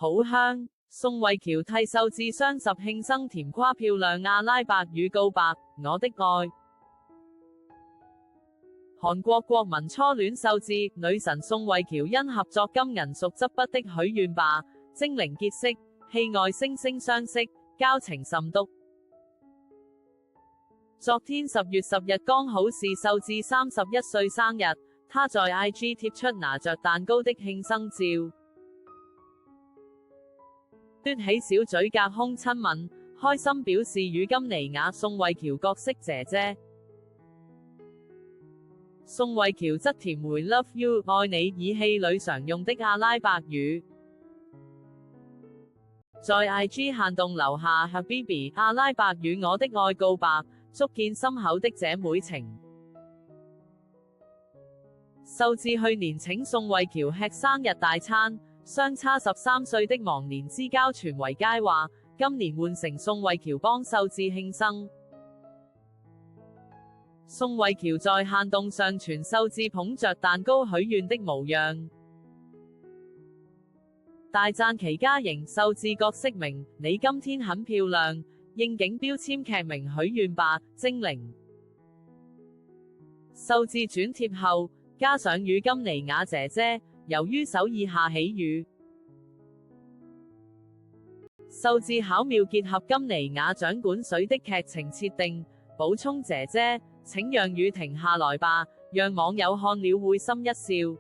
好香。宋慧喬替秀智雙十慶生甜誇漂亮阿拉伯語告白，我的愛。韓國國民初戀秀智，女神宋慧喬因合作金銀淑執筆的許願吧，精靈結識，戲外惺惺相惜，交情甚篤。昨天10月10日剛好是秀智31歲生日，她在 IG 貼出拿着蛋糕的慶生照，嘟起小嘴隔空親吻，開心表示與金妮雅、宋慧喬角色姐姐。宋慧喬則填回 Love you 愛你以戲裏常用的阿拉伯語，在 IG 限動留下 Habibi 阿拉伯語我的愛告白，足見深厚的姐妹情。秀智去年請宋慧喬吃生日大餐，相差13歲的忘年之交傳為佳話，今年換成宋慧喬幫秀智慶生。宋慧喬在限動上傳秀智捧着蛋糕許願的模樣，大讚其家型秀智角色名，你今天很漂亮，應景標籤劇名許願吧，精靈。秀智轉貼後，加上與金妮雅姐姐，由於首爾下起雨，秀智巧妙結合金妮雅掌管水的劇情設定，補充姐姐，請讓雨停下來吧，讓網友看了會心一笑。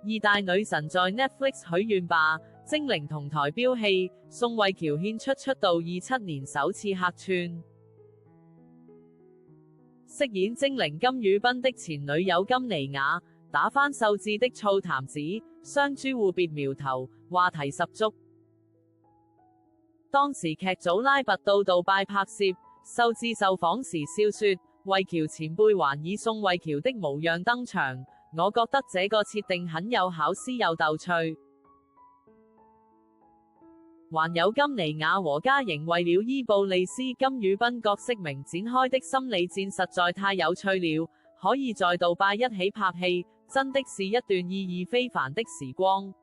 二大女神在 Netflix 許願吧，精靈同台飆戲，宋慧喬獻出道27年首次客串。飾演精靈金宇彬的前女友金妮雅，打翻秀智的醋壇子，雙豬互別苗頭，話題十足。當時劇組拉拔到杜拜拍攝，秀智受訪時笑說，慧喬前輩還以宋慧喬的模樣登場，我覺得這個設定很有巧思又逗趣。還有金妮雅和嘉瑩為了伊布利斯金宇彬角色名展開的心理戰實在太有趣了，可以在杜拜一起拍戲，真的是一段意義非凡的時光。